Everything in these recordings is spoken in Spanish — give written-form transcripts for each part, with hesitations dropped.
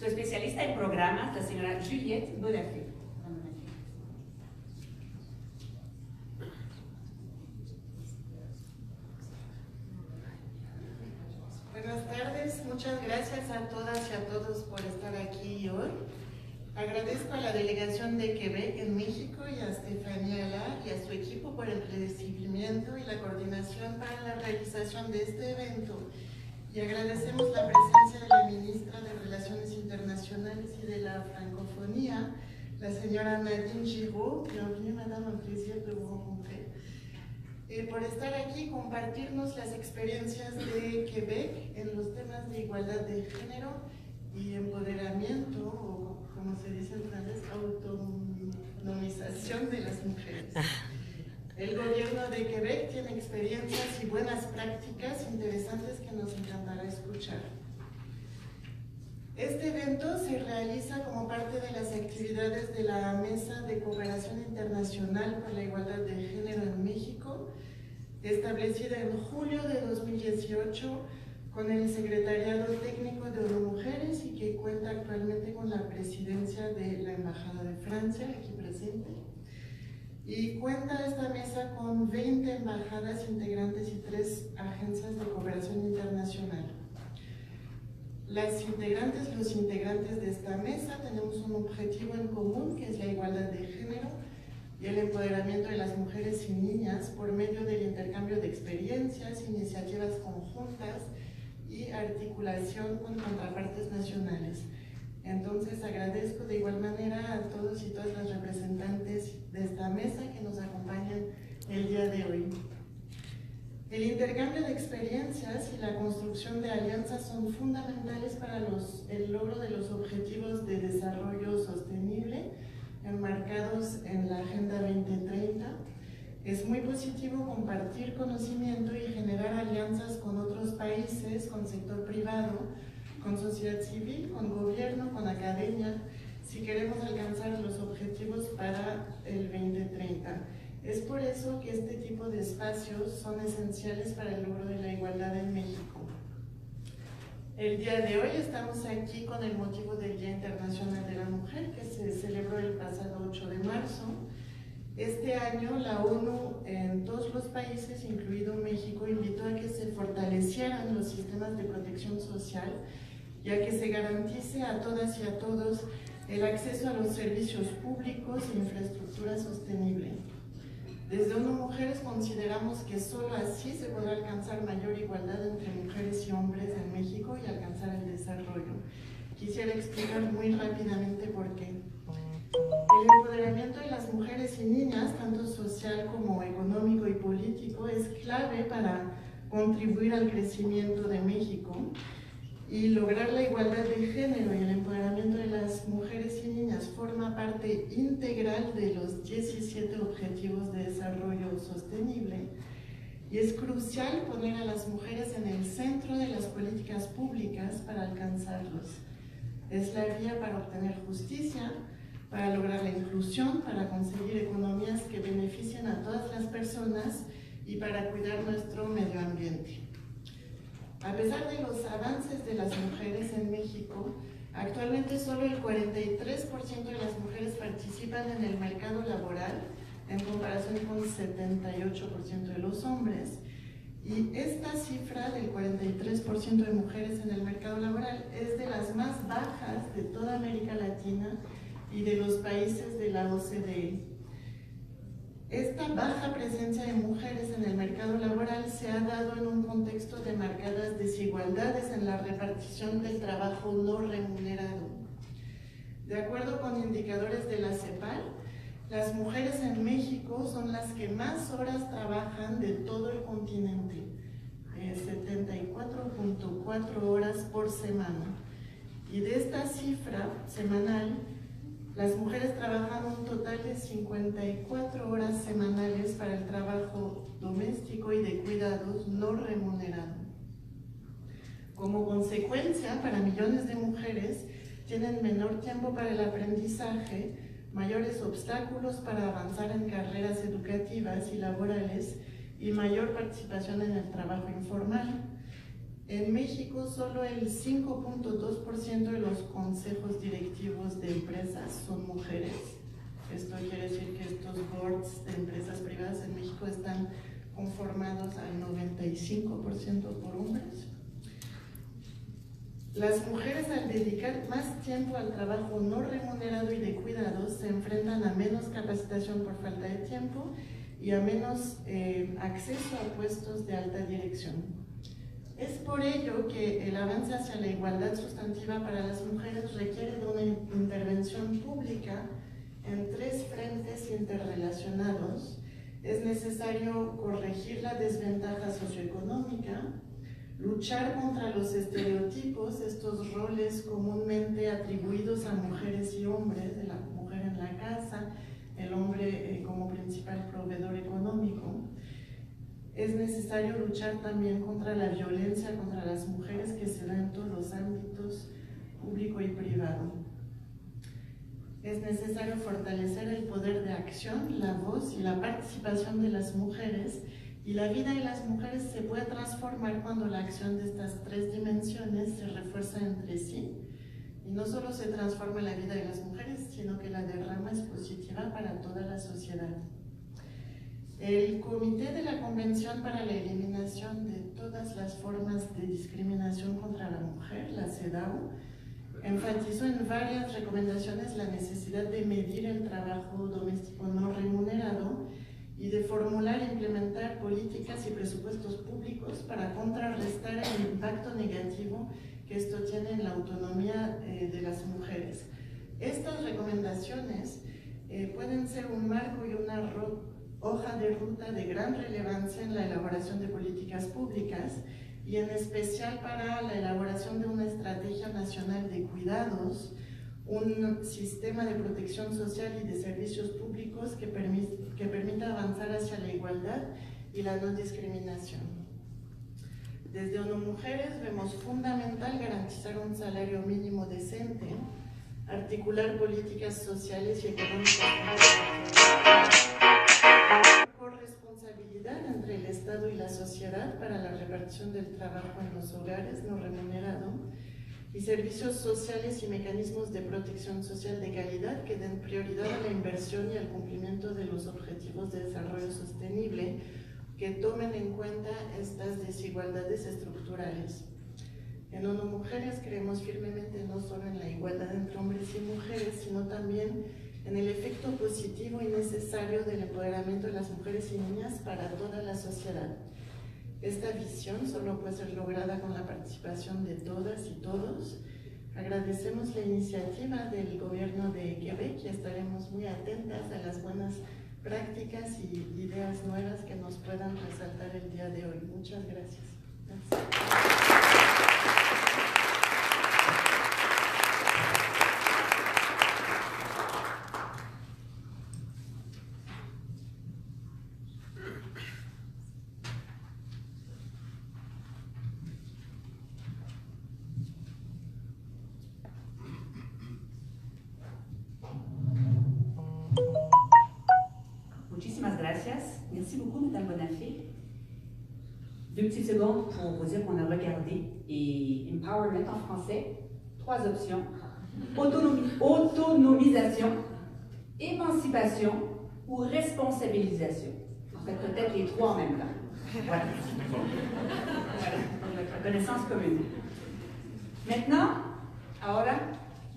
Su especialista en programas, la señora Juliette Bodafé. Buenas tardes, muchas gracias a todas y a todos por estar aquí hoy. Agradezco a la delegación de Quebec en México y a Estefanía Alar y a su equipo por el recibimiento y la coordinación para la realización de este evento. Y agradecemos la presencia de la ministra de Relaciones Internacionales y de la Francofonía, la señora Nadine Giraud. Bienvenue, madame, un plaisir de vous rencontrer. Por estar aquí y compartirnos las experiencias de Quebec en los temas de igualdad de género y empoderamiento, o como se dice en francés, autonomización de las mujeres. El gobierno de Quebec tiene experiencias y buenas prácticas interesantes que nos encantará escuchar. Este evento se realiza como parte de las actividades de la Mesa de Cooperación Internacional por la Igualdad de Género en México, establecida en julio de 2018 con el Secretariado Técnico de ONU Mujeres y que cuenta actualmente con la presidencia de la Embajada de Francia, aquí presente. Y cuenta esta mesa con 20 embajadas integrantes y 3 agencias de cooperación internacional. Los integrantes de esta mesa tenemos un objetivo en común, que es la igualdad de género y el empoderamiento de las mujeres y niñas por medio del intercambio de experiencias, iniciativas conjuntas y articulación con contrapartes nacionales. Entonces agradezco de igual manera a todos y todas las representantes de esta mesa que nos acompañan el día de hoy. El intercambio de experiencias y la construcción de alianzas son fundamentales para el logro de los objetivos de desarrollo sostenible enmarcados en la Agenda 2030. Es muy positivo compartir conocimiento y generar alianzas con otros países, con sector privado, con sociedad civil, con gobierno, con academia, si queremos alcanzar los objetivos para el 2030. Es por eso que este tipo de espacios son esenciales para el logro de la igualdad en México. El día de hoy estamos aquí con el motivo del Día Internacional de la Mujer, que se celebró el pasado 8 de marzo. Este año la ONU en todos los países, incluido México, invitó a que se fortalecieran los sistemas de protección social y a que se garantice a todas y a todos el acceso a los servicios públicos e infraestructura sostenible. Desde ONU Mujeres consideramos que solo así se podrá alcanzar mayor igualdad entre mujeres y hombres en México y alcanzar el desarrollo. Quisiera explicar muy rápidamente por qué. El empoderamiento de las mujeres y niñas, tanto social como económico y político, es clave para contribuir al crecimiento de México y lograr la igualdad de género y el empoderamiento de las mujeres y niñas forma parte integral de los 17 Objetivos de Desarrollo Sostenible y es crucial poner a las mujeres en el centro de las políticas públicas para alcanzarlos. Es la vía para obtener justicia, para lograr la inclusión, para conseguir economías que beneficien a todas las personas y para cuidar nuestro medio ambiente. A pesar de los avances de las mujeres en México, actualmente solo el 43% de las mujeres participan en el mercado laboral, en comparación con el 78% de los hombres. Y esta cifra del 43% de mujeres en el mercado laboral es de las más bajas de toda América Latina y de los países de la OCDE. Esta baja presencia de mujeres en el mercado laboral se ha dado en un contexto de marcadas desigualdades en la repartición del trabajo no remunerado. De acuerdo con indicadores de la CEPAL, las mujeres en México son las que más horas trabajan de todo el continente, 74.4 horas por semana. Y de esta cifra semanal, las mujeres trabajan un total de 54 horas semanales para el trabajo doméstico y de cuidados no remunerado. Como consecuencia, para millones de mujeres tienen menor tiempo para el aprendizaje, mayores obstáculos para avanzar en carreras educativas y laborales y mayor participación en el trabajo informal. En México, solo el 5.2% de los consejos directivos de empresas son mujeres. Esto quiere decir que estos boards de empresas privadas en México están conformados al 95% por hombres. Las mujeres, al dedicar más tiempo al trabajo no remunerado y de cuidados, se enfrentan a menos capacitación por falta de tiempo y a menos acceso a puestos de alta dirección. Es por ello que el avance hacia la igualdad sustantiva para las mujeres requiere de una intervención pública en 3 frentes interrelacionados. Es necesario corregir la desventaja socioeconómica, luchar contra los estereotipos, estos roles comúnmente atribuidos a mujeres y hombres, de la mujer en la casa, el hombre como principal proveedor económico. Es necesario luchar también contra la violencia contra las mujeres que se da en todos los ámbitos público y privado. Es necesario fortalecer el poder de acción, la voz y la participación de las mujeres, y la vida de las mujeres se puede transformar cuando la acción de estas 3 dimensiones se refuerza entre sí. Y no solo se transforma la vida de las mujeres, sino que la derrama es positiva para toda la sociedad. El Comité de la Convención para la Eliminación de todas las formas de discriminación contra la mujer, la CEDAW, enfatizó en varias recomendaciones la necesidad de medir el trabajo doméstico no remunerado y de formular e implementar políticas y presupuestos públicos para contrarrestar el impacto negativo que esto tiene en la autonomía de las mujeres. Estas recomendaciones pueden ser un marco y una hoja de ruta de gran relevancia en la elaboración de políticas públicas y en especial para la elaboración de una estrategia nacional de cuidados, un sistema de protección social y de servicios públicos que permita avanzar hacia la igualdad y la no discriminación. Desde ONU Mujeres vemos fundamental garantizar un salario mínimo decente, articular políticas sociales y económicas corresponsabilidad entre el Estado y la sociedad para la repartición del trabajo en los hogares no remunerado y servicios sociales y mecanismos de protección social de calidad que den prioridad a la inversión y al cumplimiento de los objetivos de desarrollo sostenible que tomen en cuenta estas desigualdades estructurales. En ONU Mujeres creemos firmemente no solo en la igualdad entre hombres y mujeres, sino también en el efecto positivo y necesario del empoderamiento de las mujeres y niñas para toda la sociedad. Esta visión solo puede ser lograda con la participación de todas y todos. Agradecemos la iniciativa del gobierno de Quebec y estaremos muy atentas a las buenas prácticas y ideas nuevas que nos puedan resaltar el día de hoy. Muchas gracias. Muchísimas gracias. Merci beaucoup, Madame Bonafé. 2 petites secondes pour vous dire qu'on a regardé et empowerment en français, 3 options. Autonomisation, émancipation ou responsabilisation. En fait, peut-être les 3 en même temps. Voilà. Voilà. Connaissance commune. Maintenant, ahora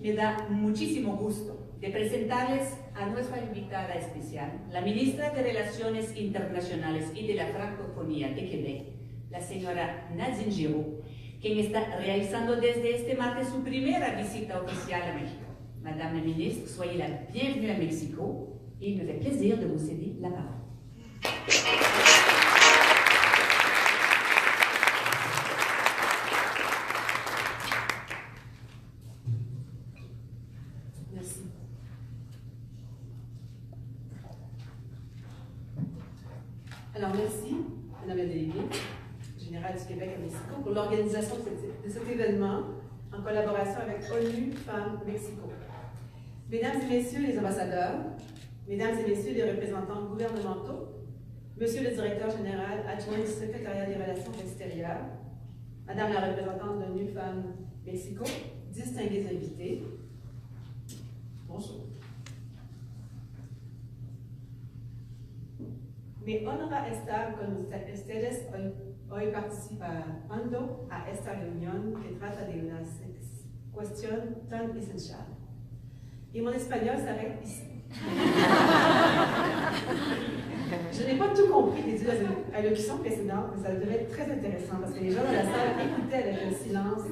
me da muchísimo gusto de presentarles a nuestra invitada especial, la ministra de Relaciones Internacionales y de la Francofonía de Quebec, la señora Nadine Giraud, quien está realizando desde este martes su primera visita oficial a México. Madame la ministre, soyez la bienvenue à Mexico et il me fait plaisir de vous céder la parole. Alors merci, Madame la déléguée générale du Québec à Mexico, pour l'organisation de cet événement en collaboration avec ONU Femmes Mexico. Mesdames et Messieurs les ambassadeurs, Mesdames et Messieurs les représentants gouvernementaux, Monsieur le Directeur général adjoint du Secrétariat des Relations extérieures, Madame la représentante de l'ONU Femmes Mexico, distingués invités, bonjour. Me honra estar con ustedes hoy participando a esta reunión que trata de una cuestión tan esencial. Y mon espagnol s'arrête ici. Je n'ai pas tout compris des allocutions précédentes, mais ça devait être très intéressant parce que les gens dans la salle écoutaient avec un silence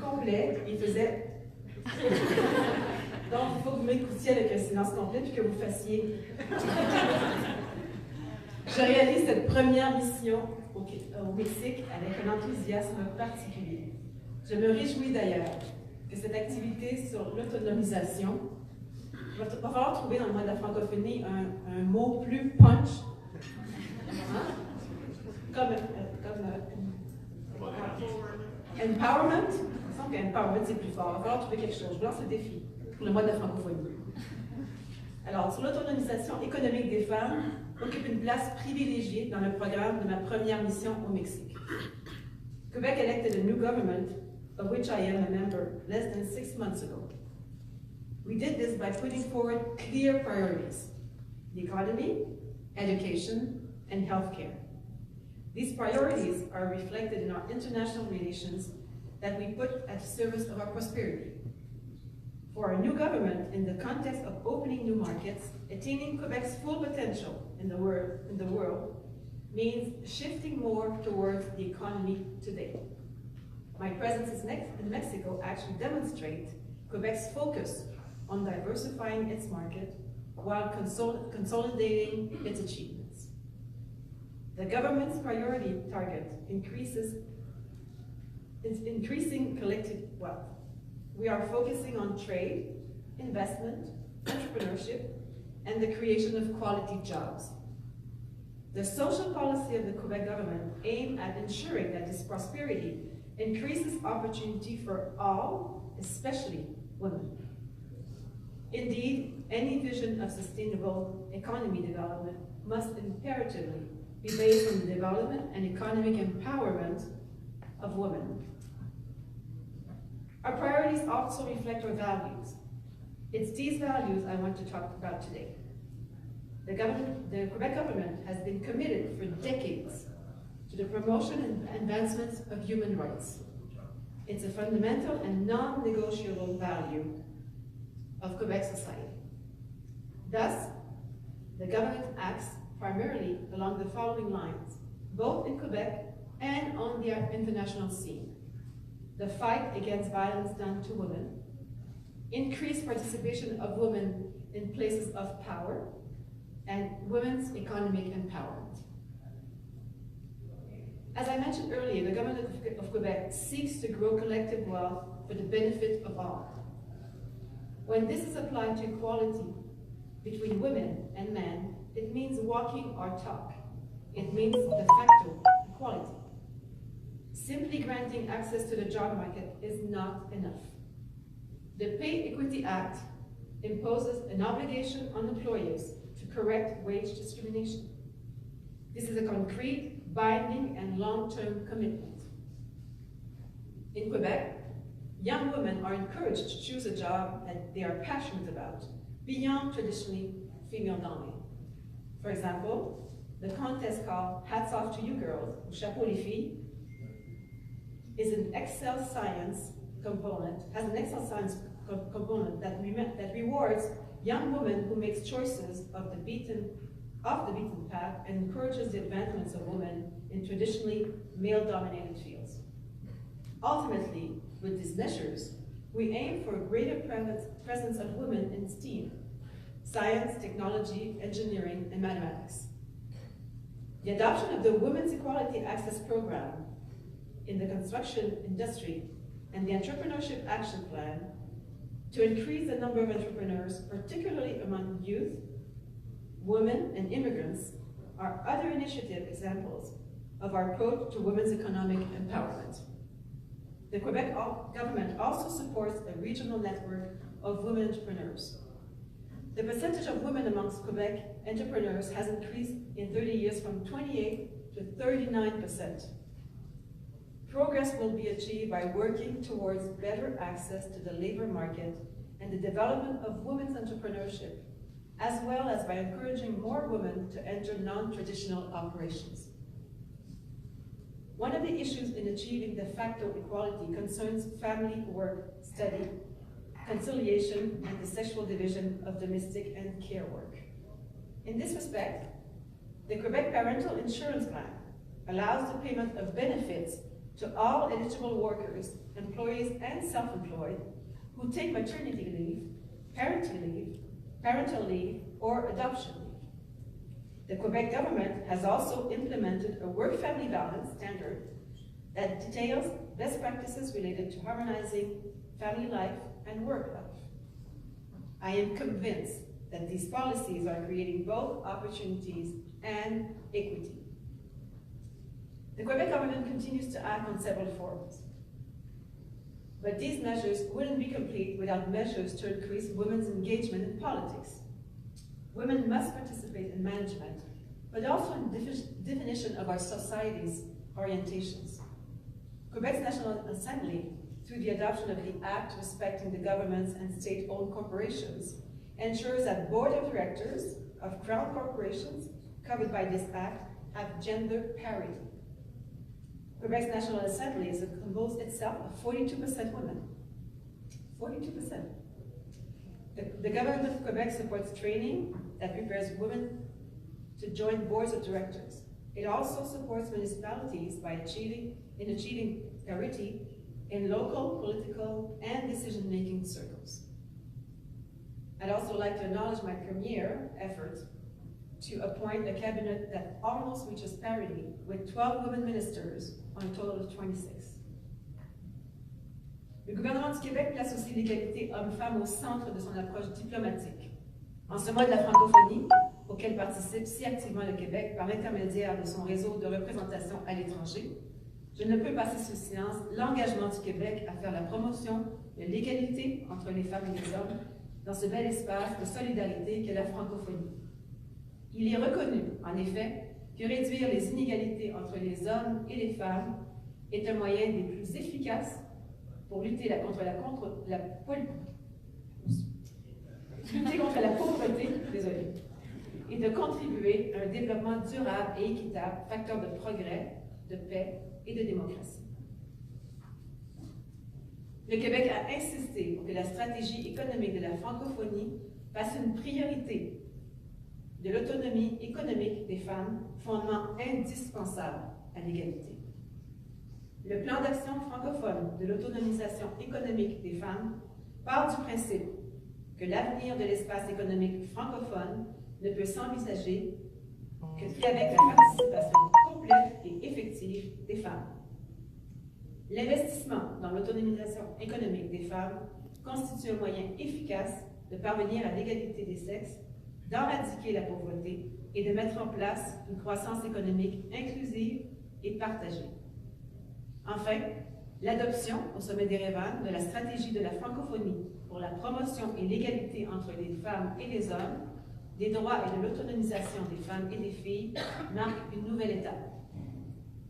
complet. Ils faisaient. Donc, il faut que vous m'écoutiez avec un silence complet puis que vous fassiez. Je réalise cette première mission au Mexique avec un enthousiasme particulier. Je me réjouis d'ailleurs que cette activité sur l'autonomisation, il va falloir trouver dans le monde de la francophonie un mot plus punch, hein? comme empowerment. Il me semble qu'empowerment c'est plus fort. Il va falloir trouver quelque chose. Je vous lance le défi pour le mois de la francophonie. Alors, sur l'autonomisation économique des femmes, occupe une place privilégiée dans le programme de ma première mission au Mexique. Quebec elected a new government, of which I am a member, less than 6 months ago. We did this by putting forward clear priorities: the economy, education, and healthcare. These priorities are reflected in our international relations that we put at the service of our prosperity. For our new government, in the context of opening new markets, attaining Quebec's full potential in the world means shifting more towards the economy today. My presence in Mexico actually demonstrates Quebec's focus on diversifying its market while consolidating its achievements. The government's priority target is increasing collective wealth. We are focusing on trade, investment, entrepreneurship, and the creation of quality jobs. The social policy of the Quebec government aims at ensuring that this prosperity increases opportunity for all, especially women. Indeed, any vision of sustainable economy development must imperatively be based on the development and economic empowerment of women. Our priorities also reflect our values. It's these values I want to talk about today. The Quebec government has been committed for decades to the promotion and advancement of human rights. It's a fundamental and non-negotiable value of Quebec society. Thus, the government acts primarily along the following lines, both in Quebec and on the international scene: the fight against violence done to women, increased participation of women in places of power, and women's economic empowerment. As I mentioned earlier, the government of Quebec seeks to grow collective wealth for the benefit of all. When this is applied to equality between women and men, it means walking our talk. It means de facto equality. Simply granting access to the job market is not enough. The Pay Equity Act imposes an obligation on employers to correct wage discrimination. This is a concrete, binding, and long-term commitment. In Quebec, young women are encouraged to choose a job that they are passionate about, beyond traditionally female-dominated. For example, the contest called Hats Off to You Girls, ou Chapeau les Filles, has an Excel science component that rewards young women who make choices off the beaten path and encourages the advancements of women in traditionally male-dominated fields. Ultimately, with these measures, we aim for a greater presence of women in STEAM, science, technology, engineering, and mathematics. The adoption of the Women's Equality Access Program in the construction industry and the Entrepreneurship Action Plan to increase the number of entrepreneurs, particularly among youth, women, and immigrants, are other initiative examples of our approach to women's economic empowerment. The Quebec government also supports a regional network of women entrepreneurs. The percentage of women amongst Quebec entrepreneurs has increased in 30 years from 28% to 39%. Progress will be achieved by working towards better access to the labor market and the development of women's entrepreneurship, as well as by encouraging more women to enter non-traditional operations. One of the issues in achieving de facto equality concerns family, work, study, conciliation, and the sexual division of domestic and care work. In this respect, the Quebec Parental Insurance Plan allows the payment of benefits to all eligible workers, employees, and self-employed who take maternity leave, parental leave, or adoption leave. The Quebec government has also implemented a work-family balance standard that details best practices related to harmonizing family life and work life. I am convinced that these policies are creating both opportunities and equity. The Quebec government continues to act on several forums, but these measures wouldn't be complete without measures to increase women's engagement in politics. Women must participate in management, but also in the definition of our society's orientations. Quebec's National Assembly, through the adoption of the Act respecting the governments and state-owned corporations, ensures that board of directors of crown corporations covered by this Act have gender parity. Quebec's National Assembly is composed itself of 42% women. 42%. The government of Quebec supports training that prepares women to join boards of directors. It also supports municipalities by achieving parity in local, political, and decision-making circles. I'd also like to acknowledge my premier effort to appoint a cabinet that almost reaches parity with 12 women ministers on a total of 26. Le gouvernement du Québec place aussi l'égalité homme-femme au centre de son approche diplomatique. En ce mois de la francophonie, auquel participe si activement le Québec par l'intermédiaire de son réseau de représentation à l'étranger, je ne peux passer sous silence l'engagement du Québec à faire la promotion de l'égalité entre les femmes et les hommes dans ce bel espace de solidarité qu'est la francophonie. Il est reconnu, en effet, que réduire les inégalités entre les hommes et les femmes est un moyen des plus efficaces pour lutter contre la pauvreté, et de contribuer à un développement durable et équitable, facteur de progrès, de paix et de démocratie. Le Québec a insisté pour que la stratégie économique de la francophonie fasse une priorité de l'autonomie économique des femmes, fondement indispensable à l'égalité. Le plan d'action francophone de l'autonomisation économique des femmes part du principe que l'avenir de l'espace économique francophone ne peut s'envisager qu'avec la participation complète et effective des femmes. L'investissement dans l'autonomisation économique des femmes constitue un moyen efficace de parvenir à l'égalité des sexes, d'éradiquer la pauvreté et de mettre en place une croissance économique inclusive et partagée. Enfin, l'adoption au sommet d'Erevan de la stratégie de la francophonie pour la promotion et l'égalité entre les femmes et les hommes, des droits et de l'autonomisation des femmes et des filles marque une nouvelle étape.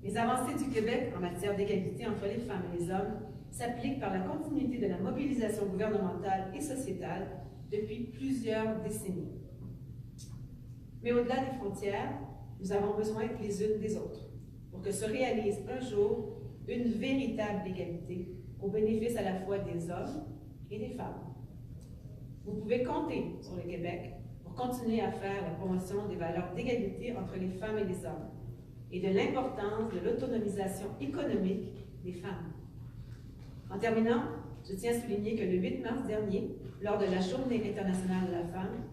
Les avancées du Québec en matière d'égalité entre les femmes et les hommes s'appliquent par la continuité de la mobilisation gouvernementale et sociétale depuis plusieurs décennies. Mais au-delà des frontières, nous avons besoin les unes des autres pour que se réalise un jour une véritable égalité au bénéfice à la fois des hommes et des femmes. Vous pouvez compter sur le Québec pour continuer à faire la promotion des valeurs d'égalité entre les femmes et les hommes et de l'importance de l'autonomisation économique des femmes. En terminant, je tiens à souligner que le 8 mars dernier, lors de la Journée internationale de la femme,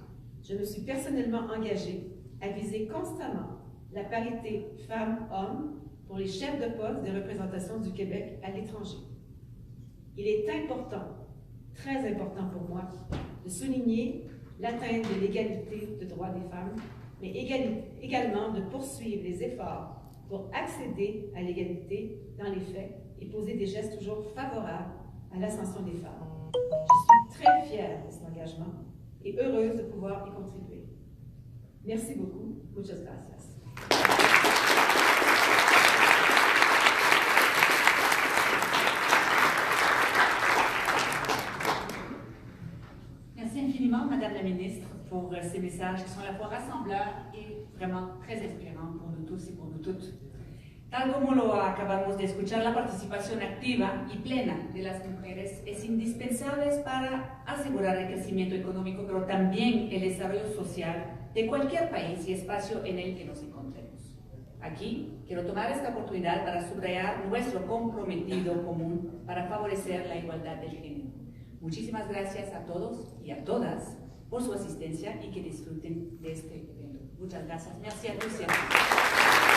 je me suis personnellement engagée à viser constamment la parité femmes-hommes pour les chefs de poste de représentation du Québec à l'étranger. Il est important, très important pour moi, de souligner l'atteinte de l'égalité de droits des femmes, mais également de poursuivre les efforts pour accéder à l'égalité dans les faits et poser des gestes toujours favorables à l'ascension des femmes. Je suis très fière de cet engagement et heureuse de pouvoir y contribuer. Merci beaucoup. Muchas gracias. infiniment, Madame la Ministre, pour ces messages qui sont à la fois rassembleurs et vraiment très inspirants pour nous tous y pour nous toutes. Tal como lo acabamos de escuchar, la participación activa y plena de las mujeres es indispensable para asegurar el crecimiento económico, pero también el desarrollo social de cualquier país y espacio en el que nos encontremos. Aquí quiero tomar esta oportunidad para subrayar nuestro compromiso común para favorecer la igualdad del género. Muchísimas gracias a todos y a todas por su asistencia y que disfruten de este evento. Muchas gracias. Merci a tous.